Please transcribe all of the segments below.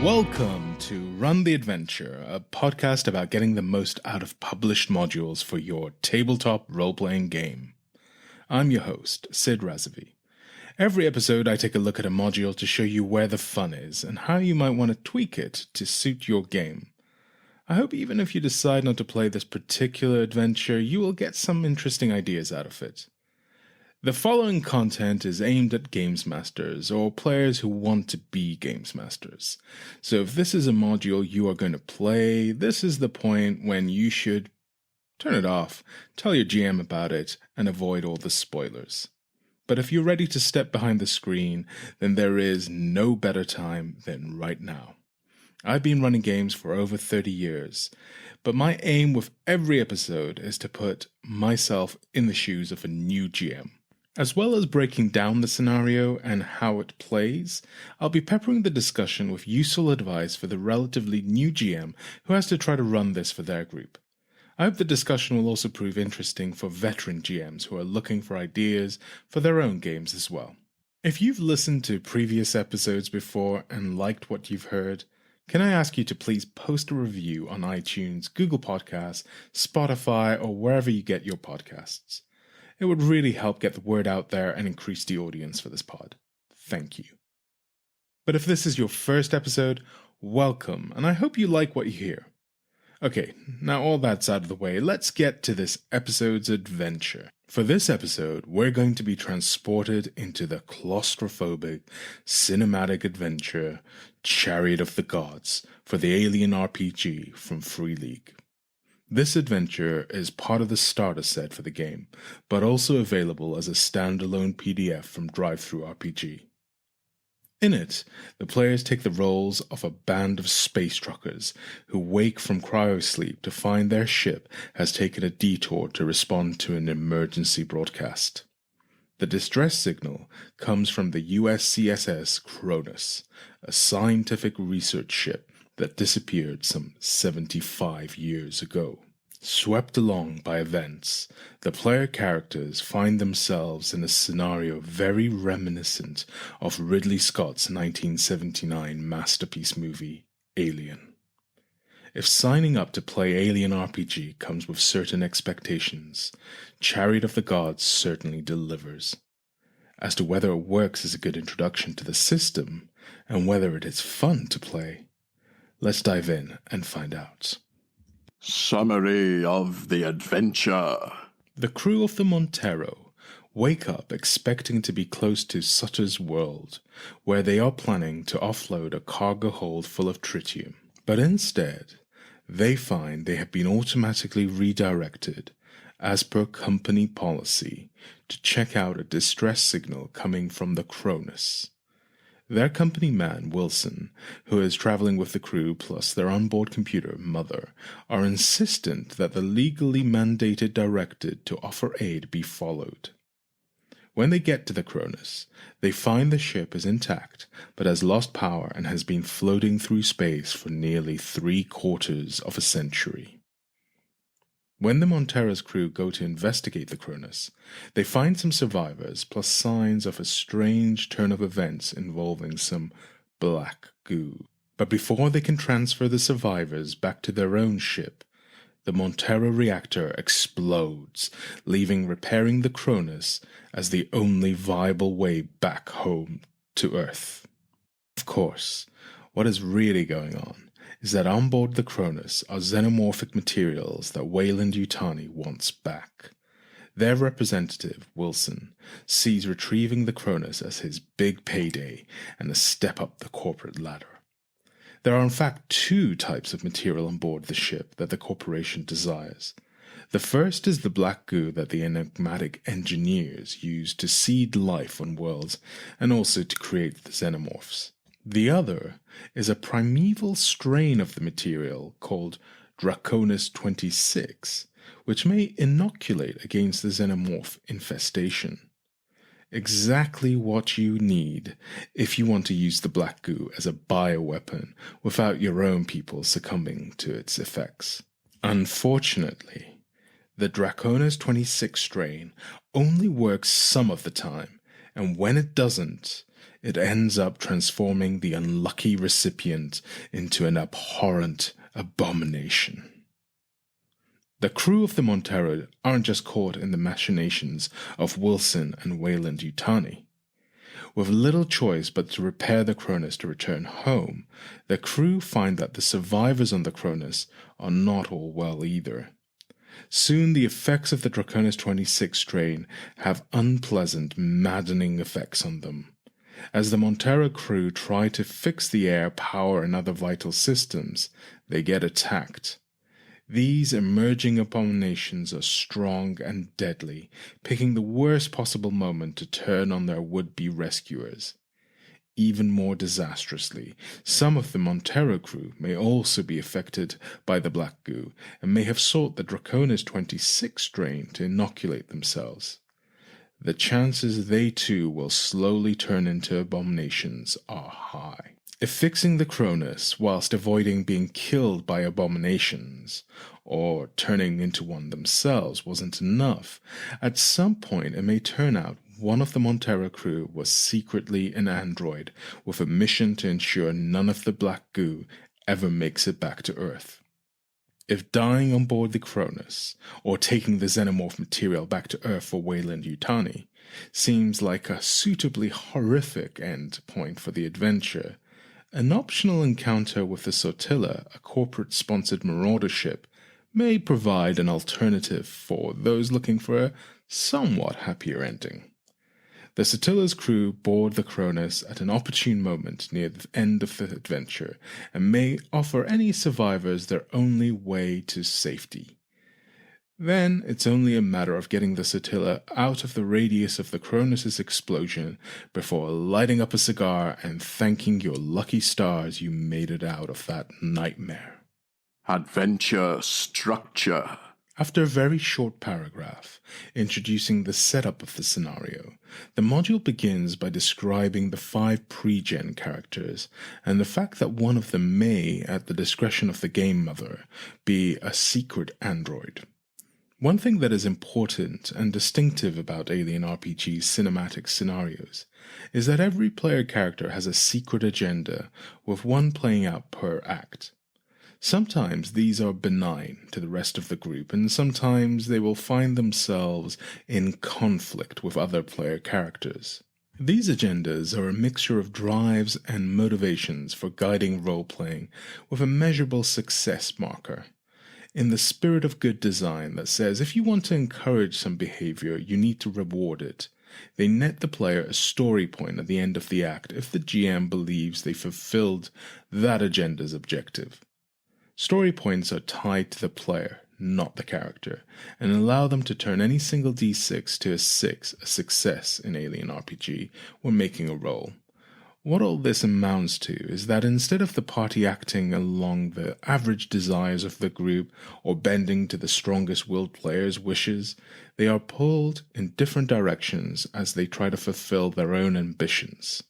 Welcome to Run the Adventure, a podcast about getting the most out of published modules for your tabletop role-playing game. I'm your host, Sid Razavi. Every episode I take a look at a module to show you where the fun is and how you might want to tweak it to suit your game. I hope even if you decide not to play this particular adventure, you will get some interesting ideas out of it. The following content is aimed at games masters or players who want to be games masters. So if this is a module you are going to play, this is the point when you should turn it off, tell your GM about it, and avoid all the spoilers. But if you're ready to step behind the screen, then there is no better time than right now. I've been running games for over 30 years, but my aim with every episode is to put myself in the shoes of a new GM. As well as breaking down the scenario and how it plays, I'll be peppering the discussion with useful advice for the relatively new GM who has to try to run this for their group. I hope the discussion will also prove interesting for veteran GMs who are looking for ideas for their own games as well. If you've listened to previous episodes before and liked what you've heard, can I ask you to please post a review on iTunes, Google Podcasts, Spotify, or wherever you get your podcasts? It would really help get the word out there and increase the audience for this pod. Thank you. But if this is your first episode, welcome, and I hope you like what you hear. Okay, now all that's out of the way, let's get to this episode's adventure. For this episode, we're going to be transported into the claustrophobic, cinematic adventure, Chariot of the Gods, for the Alien RPG from Free League. This adventure is part of the starter set for the game, but also available as a standalone PDF from DriveThruRPG. In it, the players take the roles of a band of space truckers who wake from cryosleep to find their ship has taken a detour to respond to an emergency broadcast. The distress signal comes from the USCSS Cronus, a scientific research ship that disappeared some 75 years ago. Swept along by events, the player characters find themselves in a scenario very reminiscent of Ridley Scott's 1979 masterpiece movie, Alien. If signing up to play Alien RPG comes with certain expectations, Chariot of the Gods certainly delivers. As to whether it works as a good introduction to the system, and whether it is fun to play, let's dive in and find out. Summary of the adventure. The crew of the Montero wake up expecting to be close to Sutter's world, where they are planning to offload a cargo hold full of tritium. But instead, they find they have been automatically redirected, as per company policy, to check out a distress signal coming from the Cronus. Their company man, Wilson, who is traveling with the crew plus their onboard computer, Mother, are insistent that the legally mandated directive to offer aid be followed. When they get to the Cronus, they find the ship is intact, but has lost power and has been floating through space for nearly 3/4 of a century. When the Montero's crew go to investigate the Cronus, they find some survivors plus signs of a strange turn of events involving some black goo. But before they can transfer the survivors back to their own ship, the Montero reactor explodes, leaving repairing the Cronus as the only viable way back home to Earth. Of course, what is really going on is that on board the Cronus are xenomorphic materials that Weyland-Yutani wants back. Their representative, Wilson, sees retrieving the Cronus as his big payday and a step up the corporate ladder. There are in fact 2 types of material on board the ship that the corporation desires. The first is the black goo that the enigmatic engineers use to seed life on worlds and also to create the xenomorphs. The other is a primeval strain of the material called Draconis 26, which may inoculate against the xenomorph infestation. Exactly what you need if you want to use the black goo as a bioweapon without your own people succumbing to its effects. Unfortunately, the Draconis 26 strain only works some of the time and when it doesn't, it ends up transforming the unlucky recipient into an abhorrent abomination. The crew of the Montero aren't just caught in the machinations of Wilson and Weyland-Yutani. With little choice but to repair the Cronus to return home, the crew find that the survivors on the Cronus are not all well either. Soon the effects of the Draconis 26 strain have unpleasant, maddening effects on them. As the Montero crew try to fix the air, power, and other vital systems, they get attacked. These emerging abominations are strong and deadly, picking the worst possible moment to turn on their would-be rescuers. Even more disastrously, some of the Montero crew may also be affected by the black goo and may have sought the Draconis 26 strain to inoculate themselves. The chances they too will slowly turn into abominations are high. If fixing the Cronus whilst avoiding being killed by abominations, or turning into one themselves, wasn't enough, at some point it may turn out one of the Montero crew was secretly an android with a mission to ensure none of the black goo ever makes it back to Earth. If dying on board the Cronus, or taking the xenomorph material back to Earth for Weyland-Yutani, seems like a suitably horrific end point for the adventure, an optional encounter with the Sotilla, a corporate-sponsored marauder ship, may provide an alternative for those looking for a somewhat happier ending. The Sotilla's crew board the Cronus at an opportune moment near the end of the adventure and may offer any survivors their only way to safety. Then it's only a matter of getting the Sotilla out of the radius of the Cronus's explosion before lighting up a cigar and thanking your lucky stars you made it out of that nightmare. Adventure structure. After a very short paragraph introducing the setup of the scenario, the module begins by describing the 5 pre-gen characters and the fact that one of them may, at the discretion of the game mother, be a secret android. One thing that is important and distinctive about Alien RPG's cinematic scenarios is that every player character has a secret agenda, with one playing out per act. Sometimes these are benign to the rest of the group, and sometimes they will find themselves in conflict with other player characters. These agendas are a mixture of drives and motivations for guiding role-playing with a measurable success marker. In the spirit of good design that says if you want to encourage some behavior, you need to reward it, they net the player a story point at the end of the act if the GM believes they fulfilled that agenda's objective. Story points are tied to the player, not the character, and allow them to turn any single d6 to a 6, a success in Alien RPG, when making a roll. What all this amounts to is that instead of the party acting along the average desires of the group or bending to the strongest-willed player's wishes, they are pulled in different directions as they try to fulfill their own ambitions.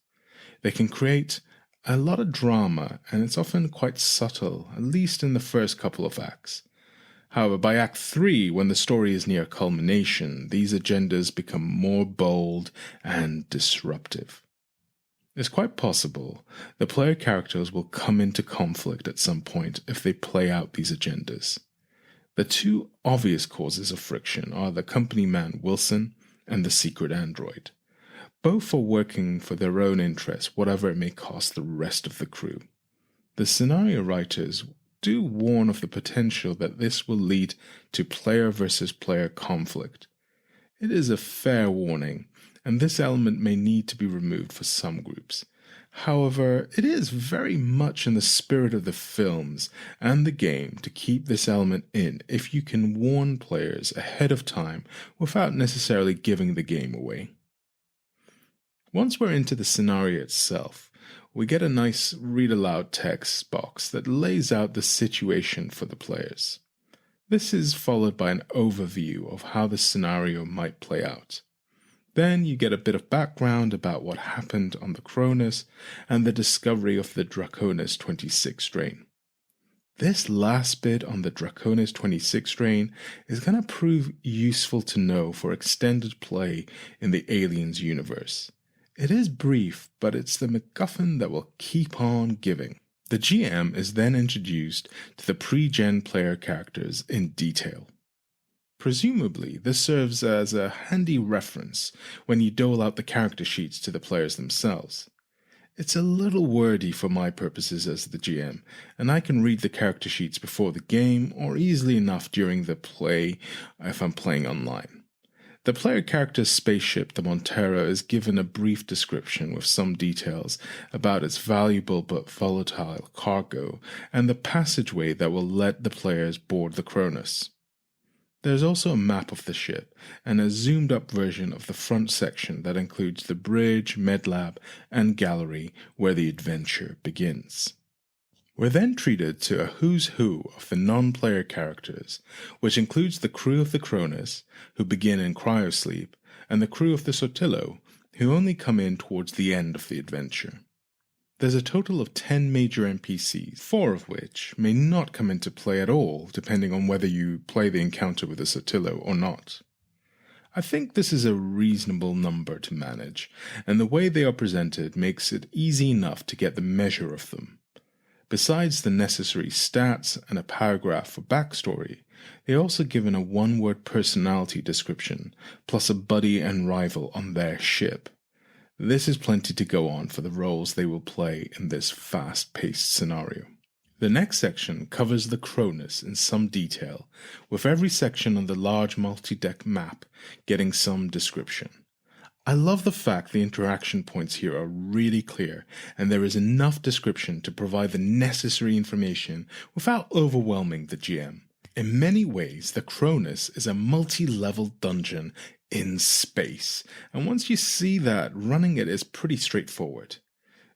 They can create a lot of drama, and it's often quite subtle, at least in the first couple of acts. However, by Act 3, when the story is near culmination, these agendas become more bold and disruptive. It's quite possible the player characters will come into conflict at some point if they play out these agendas. The 2 obvious causes of friction are the company man Wilson and the secret android. Both are working for their own interests, whatever it may cost the rest of the crew. The scenario writers do warn of the potential that this will lead to player versus player conflict. It is a fair warning, and this element may need to be removed for some groups. However, it is very much in the spirit of the films and the game to keep this element in if you can warn players ahead of time without necessarily giving the game away. Once we're into the scenario itself, we get a nice read-aloud text box that lays out the situation for the players. This is followed by an overview of how the scenario might play out. Then you get a bit of background about what happened on the Cronus and the discovery of the Draconis 26 strain. This last bit on the Draconis 26 strain is going to prove useful to know for extended play in the Aliens universe. It is brief, but it's the MacGuffin that will keep on giving. The GM is then introduced to the pre-gen player characters in detail. Presumably, this serves as a handy reference when you dole out the character sheets to the players themselves. It's a little wordy for my purposes as the GM, and I can read the character sheets before the game or easily enough during the play if I'm playing online. The player character's spaceship, the Montero, is given a brief description with some details about its valuable but volatile cargo and the passageway that will let the players board the Cronus. There's also a map of the ship and a zoomed up version of the front section that includes the bridge, medlab, and gallery where the adventure begins. We're then treated to a who's who of the non-player characters, which includes the crew of the Cronus, who begin in cryosleep, and the crew of the Sotillo, who only come in towards the end of the adventure. There's a total of 10 major NPCs, 4 of which may not come into play at all, depending on whether you play the encounter with the Sotillo or not. I think this is a reasonable number to manage, and the way they are presented makes it easy enough to get the measure of them. Besides the necessary stats and a paragraph for backstory, they are also given a one-word personality description, plus a buddy and rival on their ship. This is plenty to go on for the roles they will play in this fast-paced scenario. The next section covers the Cronus in some detail, with every section on the large multi-deck map getting some description. I love the fact the interaction points here are really clear, and there is enough description to provide the necessary information without overwhelming the GM. In many ways, the Cronus is a multi-level dungeon in space, and once you see that, running it is pretty straightforward.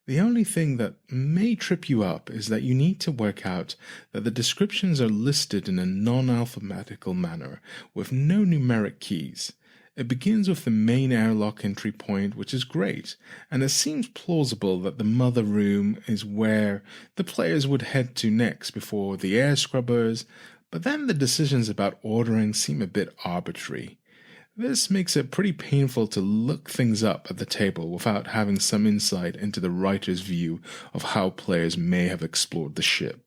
The only thing that may trip you up is that you need to work out that the descriptions are listed in a non-alphabetical manner with no numeric keys. It begins with the main airlock entry point, which is great, and it seems plausible that the mother room is where the players would head to next before the air scrubbers, but then the decisions about ordering seem a bit arbitrary. This makes it pretty painful to look things up at the table without having some insight into the writer's view of how players may have explored the ship.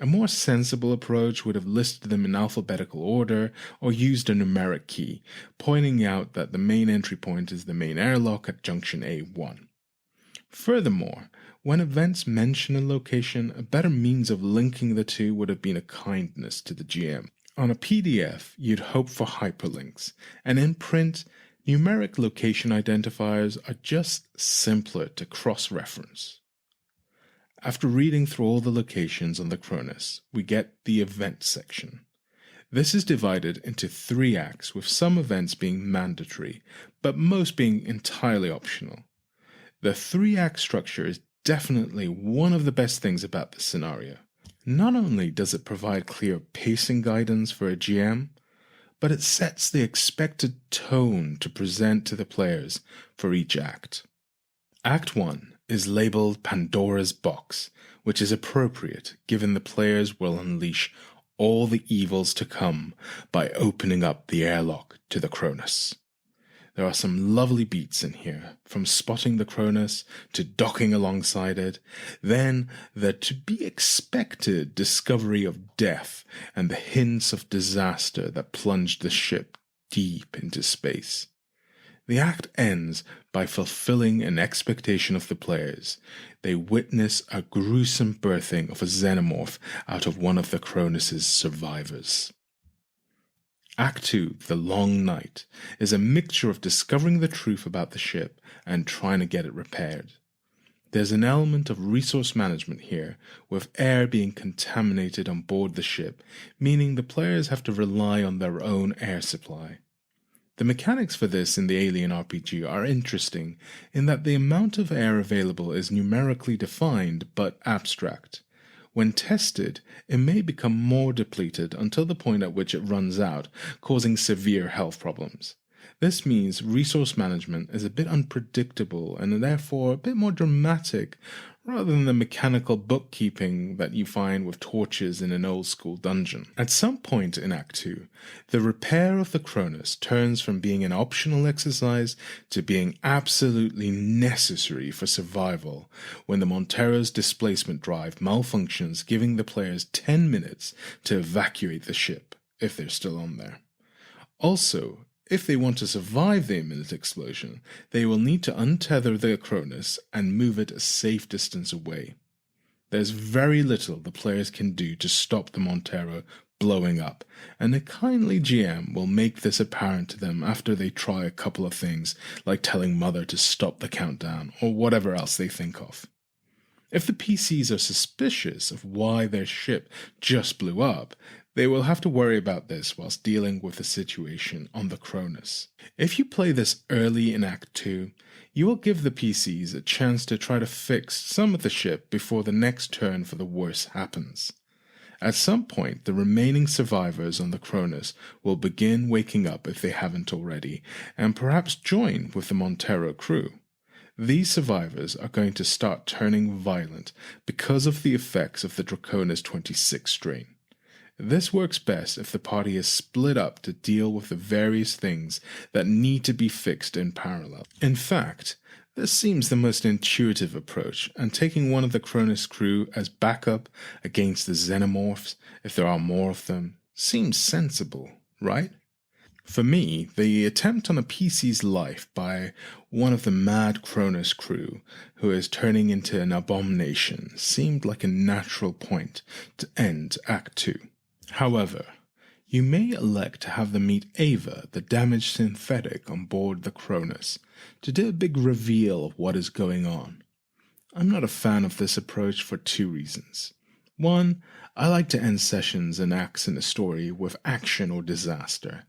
A more sensible approach would have listed them in alphabetical order or used a numeric key, pointing out that the main entry point is the main airlock at junction A1. Furthermore, when events mention a location, a better means of linking the two would have been a kindness to the GM. On a PDF, you'd hope for hyperlinks, and in print, numeric location identifiers are just simpler to cross-reference. After reading through all the locations on the Cronus, we get the event section. This is divided into 3 acts, with some events being mandatory, but most being entirely optional. The 3-act structure is definitely one of the best things about this scenario. Not only does it provide clear pacing guidance for a GM, but it sets the expected tone to present to the players for each act. Act 1 is labeled Pandora's Box, which is appropriate given the players will unleash all the evils to come by opening up the airlock to the Cronus. There are some lovely beats in here, from spotting the Cronus to docking alongside it, then the to-be-expected discovery of death and the hints of disaster that plunged the ship deep into space. The act ends by fulfilling an expectation of the players. They witness a gruesome birthing of a xenomorph out of one of the Cronus's survivors. Act 2, The Long Night, is a mixture of discovering the truth about the ship and trying to get it repaired. There's an element of resource management here, with air being contaminated on board the ship, meaning the players have to rely on their own air supply. The mechanics for this in the Alien RPG are interesting in that the amount of air available is numerically defined but abstract. When tested, it may become more depleted until the point at which it runs out, causing severe health problems. This means resource management is a bit unpredictable and therefore a bit more dramatic rather than the mechanical bookkeeping that you find with torches in an old school dungeon. At some point in Act 2, the repair of the Cronus turns from being an optional exercise to being absolutely necessary for survival when the Montero's displacement drive malfunctions, giving the players 10 minutes to evacuate the ship, if they're still on there. Also, if they want to survive the imminent explosion, they will need to untether the Cronus and move it a safe distance away. There's very little the players can do to stop the Montero blowing up, and a kindly GM will make this apparent to them after they try a couple of things, like telling Mother to stop the countdown, or whatever else they think of. If the PCs are suspicious of why their ship just blew up, they will have to worry about this whilst dealing with the situation on the Cronus. If you play this early in Act 2, you will give the PCs a chance to try to fix some of the ship before the next turn for the worst happens. At some point, the remaining survivors on the Cronus will begin waking up if they haven't already, and perhaps join with the Montero crew. These survivors are going to start turning violent because of the effects of the Draconis 26 strain. This works best if the party is split up to deal with the various things that need to be fixed in parallel. In fact, this seems the most intuitive approach, and taking one of the Cronus crew as backup against the Xenomorphs, if there are more of them, seems sensible, right? For me, the attempt on a PC's life by one of the mad Cronus crew who is turning into an abomination seemed like a natural point to end Act 2. However, you may elect to have them meet Ava, the damaged synthetic on board the Cronus, to do a big reveal of what is going on. I'm not a fan of this approach for two reasons. One, I like to end sessions and acts in a story with action or disaster.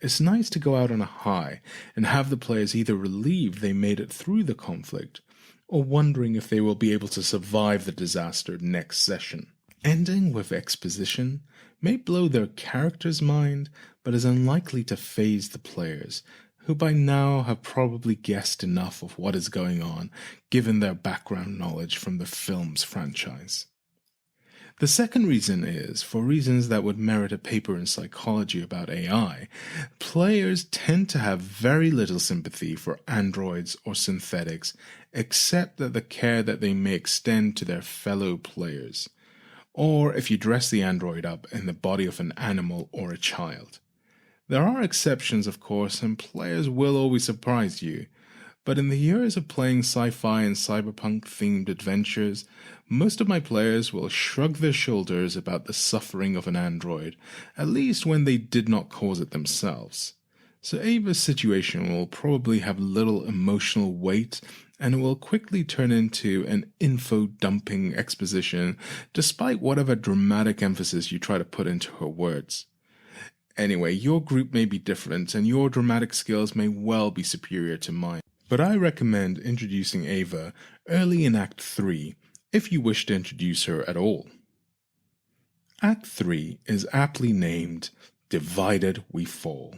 It's nice to go out on a high and have the players either relieved they made it through the conflict or wondering if they will be able to survive the disaster next session. Ending with exposition may blow their character's mind, but is unlikely to faze the players, who by now have probably guessed enough of what is going on, given their background knowledge from the film's franchise. The second reason is, for reasons that would merit a paper in psychology about AI, players tend to have very little sympathy for androids or synthetics, except that the care that they may extend to their fellow players, or if you dress the android up in the body of an animal or a child. There are exceptions, of course, and players will always surprise you, but in the years of playing sci-fi and cyberpunk-themed adventures, most of my players will shrug their shoulders about the suffering of an android, at least when they did not cause it themselves. So Ava's situation will probably have little emotional weight, and it will quickly turn into an info-dumping exposition, despite whatever dramatic emphasis you try to put into her words. Anyway, your group may be different, and your dramatic skills may well be superior to mine. But I recommend introducing Ava early in Act 3, if you wish to introduce her at all. Act 3 is aptly named Divided We Fall,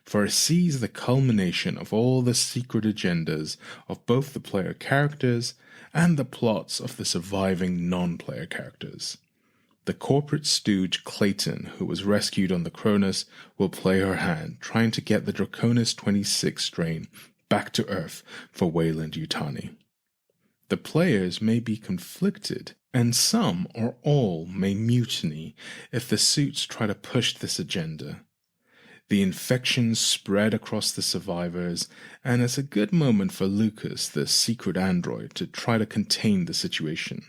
for it sees the culmination of all the secret agendas of both the player characters and the plots of the surviving non-player characters. The corporate stooge Clayton, who was rescued on the Cronus, will play her hand, trying to get the Draconis 26 strain back to Earth for Weyland-Yutani. The players may be conflicted, and some or all may mutiny if the suits try to push this agenda. The infections spread across the survivors, and it's a good moment for Lucas, the secret android, to try to contain the situation.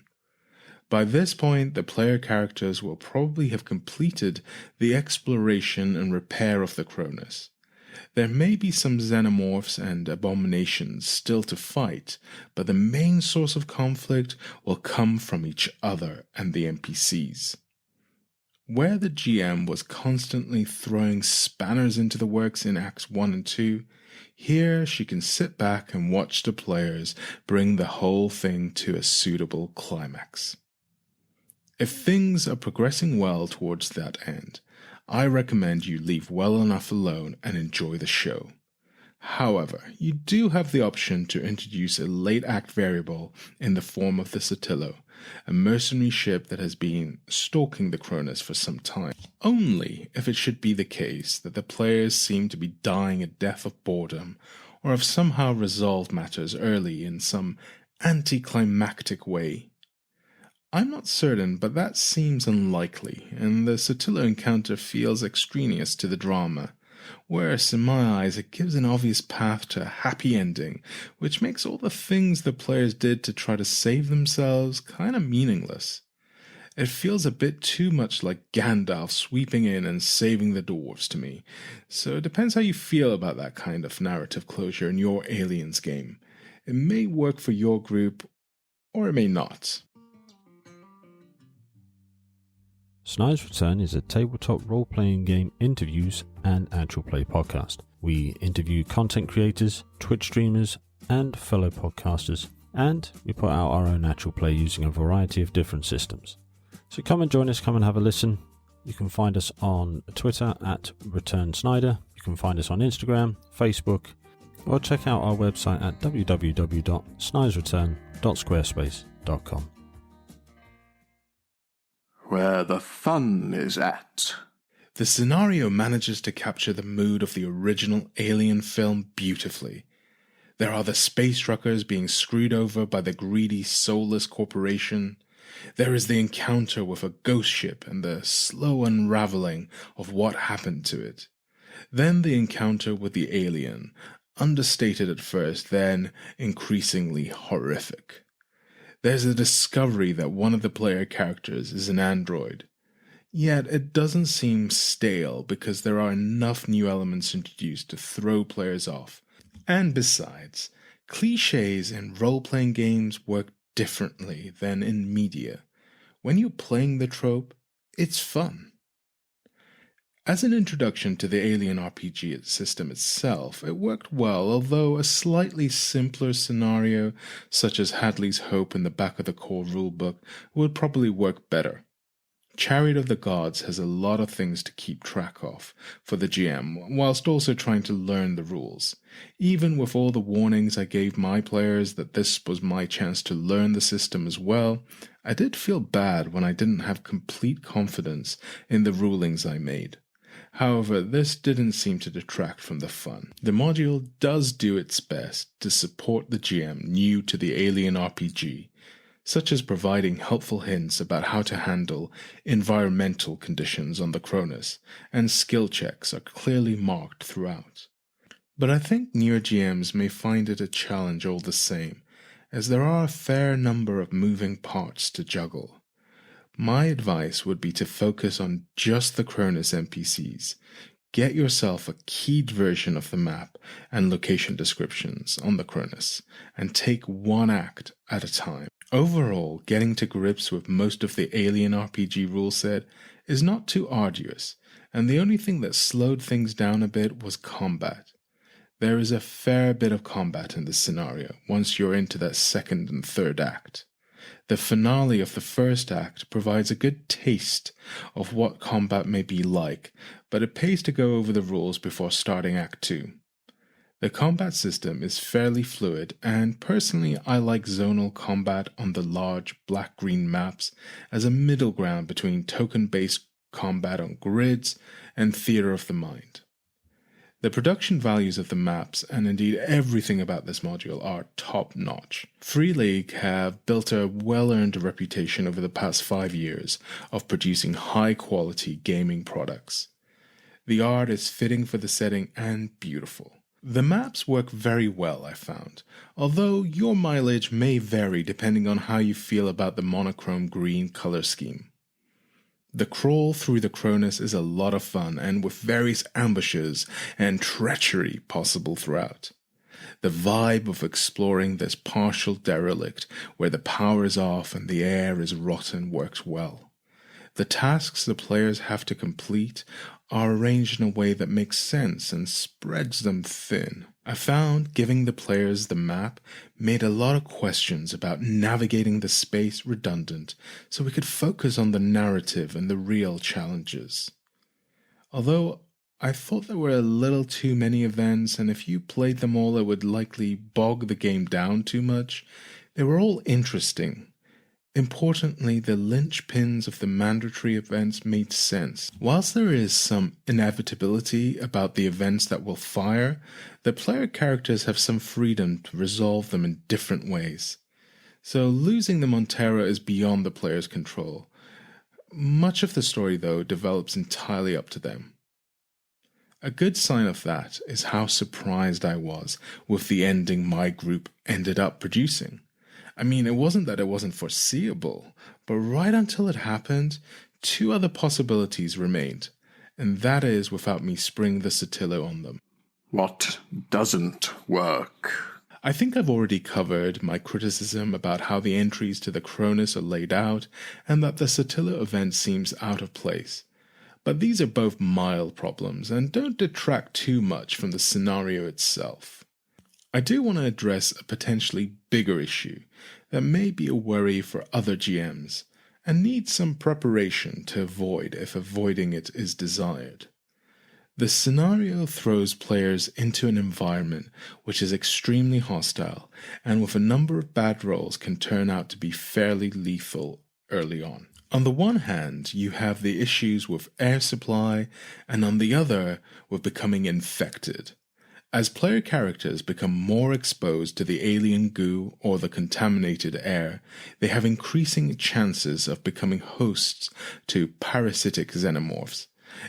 By this point, the player characters will probably have completed the exploration and repair of the Cronus. There may be some xenomorphs and abominations still to fight, but the main source of conflict will come from each other and the NPCs. Where the GM was constantly throwing spanners into the works in Acts 1 and 2, here she can sit back and watch the players bring the whole thing to a suitable climax. If things are progressing well towards that end, I recommend you leave well enough alone and enjoy the show. However, you do have the option to introduce a late act variable in the form of the Sotillo, a mercenary ship that has been stalking the Cronus for some time. Only if it should be the case that the players seem to be dying a death of boredom or have somehow resolved matters early in some anticlimactic way. I'm not certain, but that seems unlikely, and the Sotillo encounter feels extraneous to the drama, whereas in my eyes it gives an obvious path to a happy ending, which makes all the things the players did to try to save themselves kinda meaningless. It feels a bit too much like Gandalf sweeping in and saving the dwarves to me, so it depends how you feel about that kind of narrative closure in your Aliens game. It may work for your group, or it may not. Snyder's Return is a tabletop role-playing game interviews and actual play podcast. We interview content creators, Twitch streamers, and fellow podcasters, and we put out our own actual play using a variety of different systems. So come and join us, come and have a listen. You can find us on Twitter at Return Snyder. You can find us on Instagram, Facebook, or check out our website at www.snydersreturn.squarespace.com. Where the fun is at. The scenario manages to capture the mood of the original Alien film beautifully. There are the space truckers being screwed over by the greedy, soulless corporation. There is the encounter with a ghost ship and the slow unraveling of what happened to it. Then the encounter with the alien, understated at first, then increasingly horrific. There's a discovery that one of the player characters is an android. Yet it doesn't seem stale because there are enough new elements introduced to throw players off. And besides, cliches in role-playing games work differently than in media. When you're playing the trope, it's fun. As an introduction to the Alien RPG system itself, it worked well, although a slightly simpler scenario, such as Hadley's Hope in the back of the core rulebook, would probably work better. Chariot of the Gods has a lot of things to keep track of for the GM, whilst also trying to learn the rules. Even with all the warnings I gave my players that this was my chance to learn the system as well, I did feel bad when I didn't have complete confidence in the rulings I made. However, this didn't seem to detract from the fun. The module does do its best to support the GM new to the Alien RPG, such as providing helpful hints about how to handle environmental conditions on the Cronus, and skill checks are clearly marked throughout. But I think newer GMs may find it a challenge all the same, as there are a fair number of moving parts to juggle. My advice would be to focus on just the Cronus NPCs. Get yourself a keyed version of the map and location descriptions on the Cronus, and take one act at a time. Overall, getting to grips with most of the Alien RPG rule set is not too arduous, and the only thing that slowed things down a bit was combat. There is a fair bit of combat in this scenario once you're into that second and third act. The finale of the first act provides a good taste of what combat may be like, but it pays to go over the rules before starting Act 2. The combat system is fairly fluid, and personally I like zonal combat on the large black-green maps as a middle ground between token-based combat on grids and theater of the mind. The production values of the maps, and indeed everything about this module, are top-notch. Free League have built a well-earned reputation over the past 5 years of producing high-quality gaming products. The art is fitting for the setting and beautiful. The maps work very well, I found, although your mileage may vary depending on how you feel about the monochrome green color scheme. The crawl through the Cronus is a lot of fun, and with various ambushes and treachery possible throughout. The vibe of exploring this partial derelict where the power is off and the air is rotten works well. The tasks the players have to complete are arranged in a way that makes sense and spreads them thin. I found giving the players the map made a lot of questions about navigating the space redundant, so we could focus on the narrative and the real challenges. Although I thought there were a little too many events, and if you played them all, it would likely bog the game down too much. They were all interesting. Importantly, the linchpins of the mandatory events made sense. Whilst there is some inevitability about the events that will fire, the player characters have some freedom to resolve them in different ways. So losing the Montero is beyond the player's control. Much of the story, though, develops entirely up to them. A good sign of that is how surprised I was with the ending my group ended up producing. I mean, it wasn't that it wasn't foreseeable, but right until it happened, two other possibilities remained, and that is without me springing the Satillo on them. What doesn't work? I think I've already covered my criticism about how the entries to the Cronus are laid out, and that the Satillo event seems out of place. But these are both mild problems and don't detract too much from the scenario itself. I do want to address a potentially bigger issue that may be a worry for other GMs and needs some preparation to avoid if avoiding it is desired. The scenario throws players into an environment which is extremely hostile and with a number of bad rolls can turn out to be fairly lethal early on. On the one hand, you have the issues with air supply, and on the other, with becoming infected. As player characters become more exposed to the alien goo or the contaminated air, they have increasing chances of becoming hosts to parasitic xenomorphs.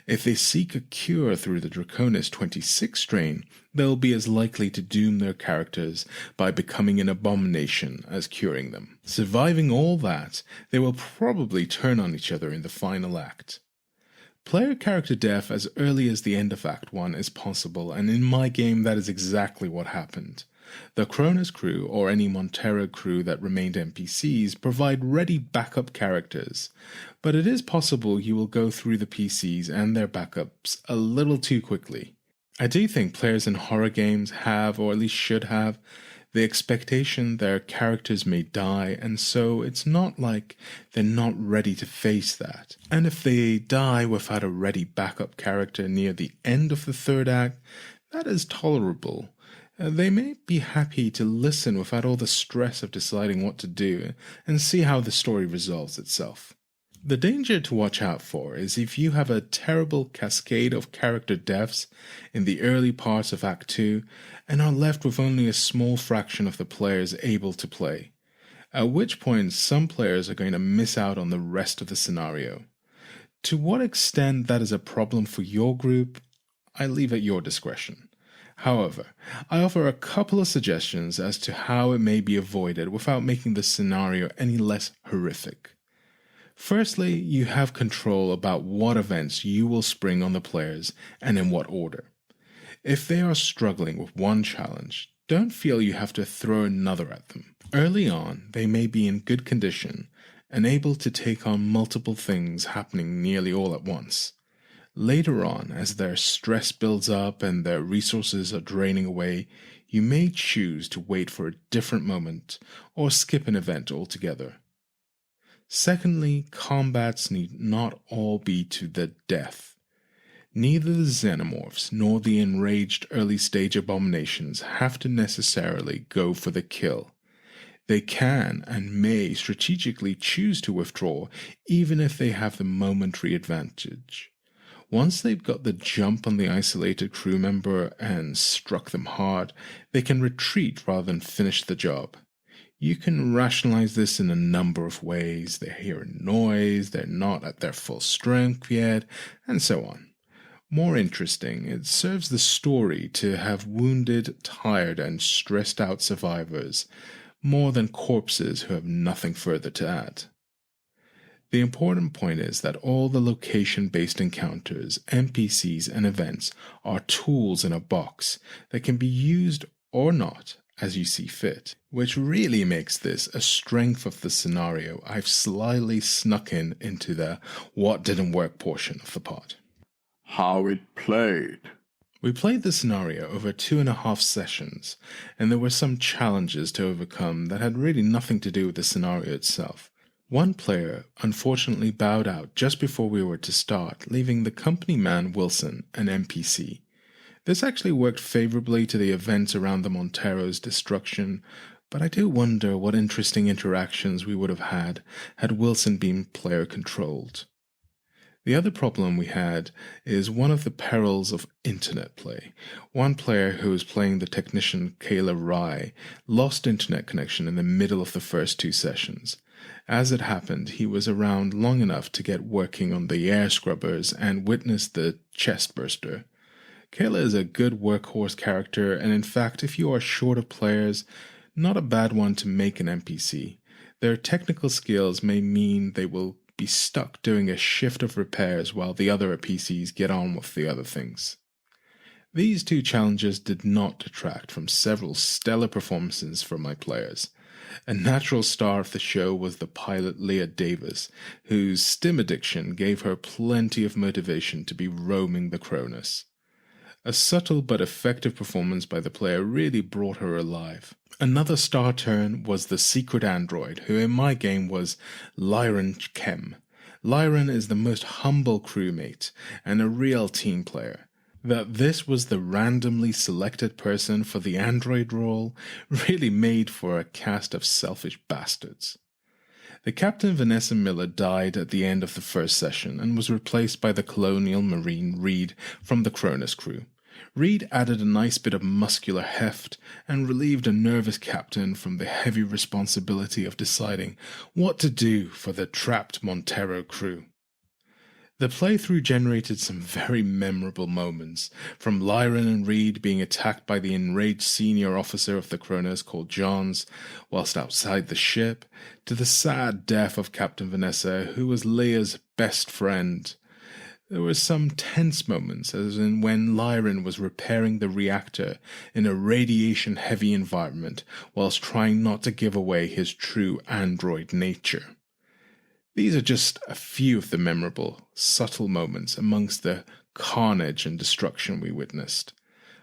If they seek a cure through the Draconis 26 strain, they'll be as likely to doom their characters by becoming an abomination as curing them. Surviving all that, they will probably turn on each other in the final act. Player character death as early as the end of Act 1 is possible, and in my game that is exactly what happened. The Cronus crew, or any Montero crew that remained NPCs, provide ready backup characters, but it is possible you will go through the PCs and their backups a little too quickly. I do think players in horror games have, or at least should have, the expectation their characters may die, and so it's not like they're not ready to face that. And if they die without a ready backup character near the end of the third act, that is tolerable. They may be happy to listen without all the stress of deciding what to do and see how the story resolves itself. The danger to watch out for is if you have a terrible cascade of character deaths in the early parts of Act 2 and are left with only a small fraction of the players able to play, at which point some players are going to miss out on the rest of the scenario. To what extent that is a problem for your group, I leave at your discretion. However, I offer a couple of suggestions as to how it may be avoided without making the scenario any less horrific. Firstly, you have control about what events you will spring on the players and in what order. If they are struggling with one challenge, don't feel you have to throw another at them. Early on, they may be in good condition and able to take on multiple things happening nearly all at once. Later on, as their stress builds up and their resources are draining away, you may choose to wait for a different moment or skip an event altogether. Secondly, combats need not all be to the death. Neither the xenomorphs nor the enraged early-stage abominations have to necessarily go for the kill. They can and may strategically choose to withdraw even if they have the momentary advantage. Once they've got the jump on the isolated crew member and struck them hard, they can retreat rather than finish the job. You can rationalize this in a number of ways. They hear a noise, they're not at their full strength yet, and so on. More interesting, it serves the story to have wounded, tired, and stressed out survivors, more than corpses who have nothing further to add. The important point is that all the location-based encounters, NPCs, and events are tools in a box that can be used or not as you see fit, which really makes this a strength of the scenario I've slyly snuck into the what didn't work portion of the pod. How it played. We played the scenario over 2.5 sessions, and there were some challenges to overcome that had really nothing to do with the scenario itself. One player unfortunately bowed out just before we were to start, leaving the company man Wilson, an NPC. This actually worked favorably to the events around the Montero's destruction, but I do wonder what interesting interactions we would have had Wilson been player controlled. The other problem we had is one of the perils of internet play. One player who was playing the technician Kayla Rye lost internet connection in the middle of the first 2 sessions. As it happened, he was around long enough to get working on the air scrubbers and witness the chest burster. Kayla is a good workhorse character, and in fact, if you are short of players, not a bad one to make an NPC. Their technical skills may mean they will be stuck doing a shift of repairs while the other PCs get on with the other things. These 2 challenges did not detract from several stellar performances from my players. A natural star of the show was the pilot Leah Davis, whose stim addiction gave her plenty of motivation to be roaming the Cronus. A subtle but effective performance by the player really brought her alive. Another star turn was the secret android, who in my game was Lyron Kem. Lyron is the most humble crewmate and a real team player. That this was the randomly selected person for the android role really made for a cast of selfish bastards. The Captain Vanessa Miller died at the end of the first session and was replaced by the Colonial Marine Reed from the Cronus crew. Reed added a nice bit of muscular heft and relieved a nervous captain from the heavy responsibility of deciding what to do for the trapped Montero crew. The playthrough generated some very memorable moments, from Lyron and Reed being attacked by the enraged senior officer of the Cronus called Johns whilst outside the ship, to the sad death of Captain Vanessa, who was Leah's best friend. There were some tense moments, as in when Lyron was repairing the reactor in a radiation-heavy environment whilst trying not to give away his true android nature. These are just a few of the memorable, subtle moments amongst the carnage and destruction we witnessed,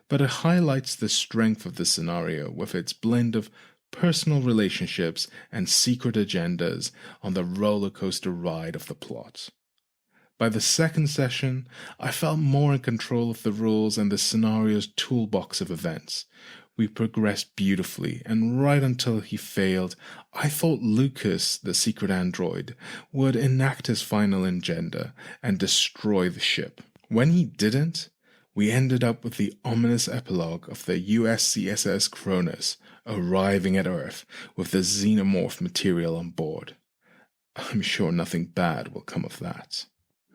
but it highlights the strength of the scenario with its blend of personal relationships and secret agendas on the roller coaster ride of the plot. By the second session, I felt more in control of the rules and the scenario's toolbox of events. We progressed beautifully, and right until he failed, I thought Lucas, the secret android, would enact his final agenda and destroy the ship. When he didn't, we ended up with the ominous epilogue of the USCSS Cronus arriving at Earth with the xenomorph material on board. I'm sure nothing bad will come of that.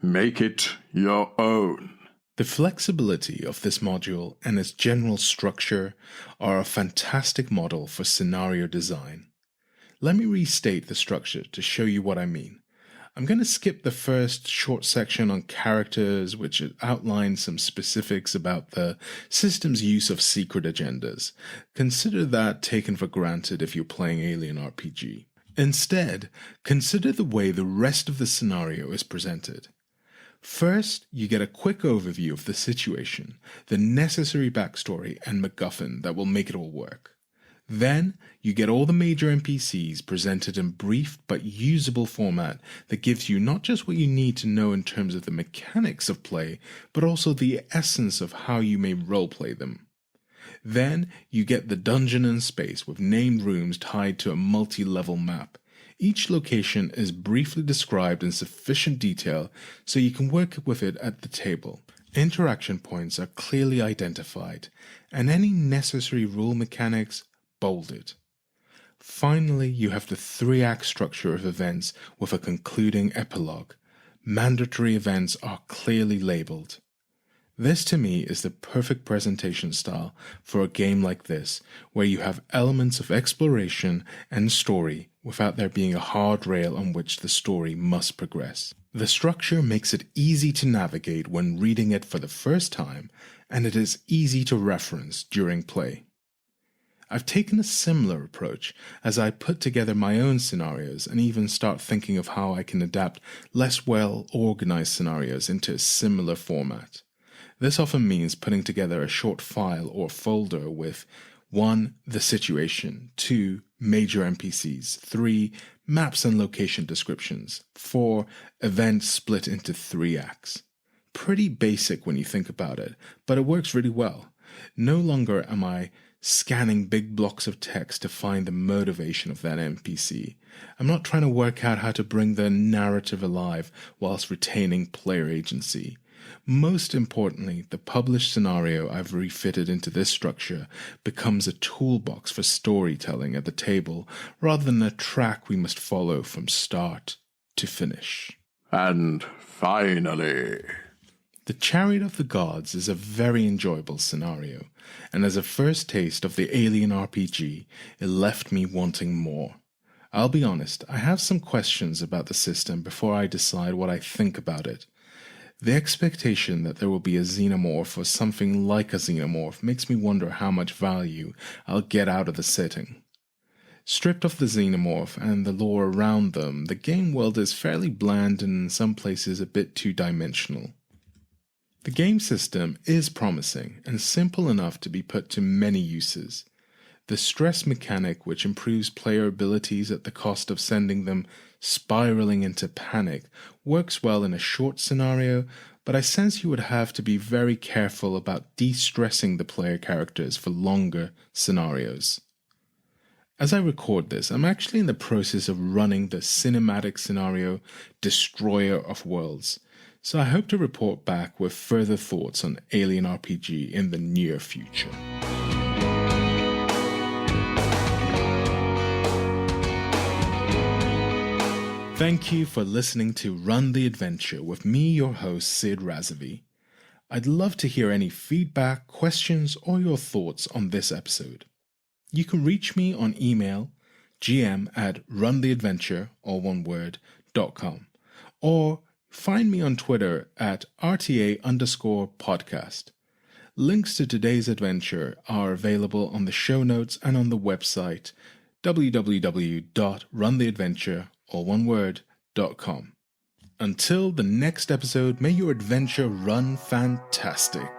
Make it your own. The flexibility of this module and its general structure are a fantastic model for scenario design. Let me restate the structure to show you what I mean. I'm going to skip the first short section on characters, which outlines some specifics about the system's use of secret agendas. Consider that taken for granted if you're playing Alien RPG. Instead, consider the way the rest of the scenario is presented. First, you get a quick overview of the situation, the necessary backstory and MacGuffin that will make it all work. Then, you get all the major NPCs presented in brief but usable format that gives you not just what you need to know in terms of the mechanics of play, but also the essence of how you may roleplay them. Then, you get the dungeon and space with named rooms tied to a multi-level map. Each location is briefly described in sufficient detail so you can work with it at the table. Interaction points are clearly identified, and any necessary rule mechanics bolded. Finally, you have the 3-act structure of events with a concluding epilogue. Mandatory events are clearly labeled. This to me is the perfect presentation style for a game like this, where you have elements of exploration and story without there being a hard rail on which the story must progress. The structure makes it easy to navigate when reading it for the first time, and it is easy to reference during play. I've taken a similar approach as I put together my own scenarios and even start thinking of how I can adapt less well-organized scenarios into a similar format. This often means putting together a short file or folder with 1. The situation, 2. major NPCs. 3. Maps and location descriptions. 4. Events split into 3 acts. Pretty basic when you think about it, but it works really well. No longer am I scanning big blocks of text to find the motivation of that NPC. I'm not trying to work out how to bring the narrative alive whilst retaining player agency. Most importantly, the published scenario I've refitted into this structure becomes a toolbox for storytelling at the table rather than a track we must follow from start to finish. And finally, The Chariot of the Gods is a very enjoyable scenario, and as a first taste of the Alien RPG, it left me wanting more. I'll be honest, I have some questions about the system before I decide what I think about it. The expectation that there will be a xenomorph or something like a xenomorph makes me wonder how much value I'll get out of the setting. Stripped of the xenomorph and the lore around them, the game world is fairly bland and in some places a bit two-dimensional. The game system is promising and simple enough to be put to many uses. The stress mechanic, which improves player abilities at the cost of sending them spiraling into panic, works well in a short scenario, but I sense you would have to be very careful about de-stressing the player characters for longer scenarios. As I record this, I'm actually in the process of running the cinematic scenario Destroyer of Worlds, so I hope to report back with further thoughts on Alien RPG in the near future. Thank you for listening to Run the Adventure with me, your host, Sid Razavi. I'd love to hear any feedback, questions, or your thoughts on this episode. You can reach me on email, gm@runtheadventure.com, or find me on Twitter at RTA_podcast. Links to today's adventure are available on the show notes and on the website www.runtheadventure.com. Until the next episode, may your adventure run fantastic.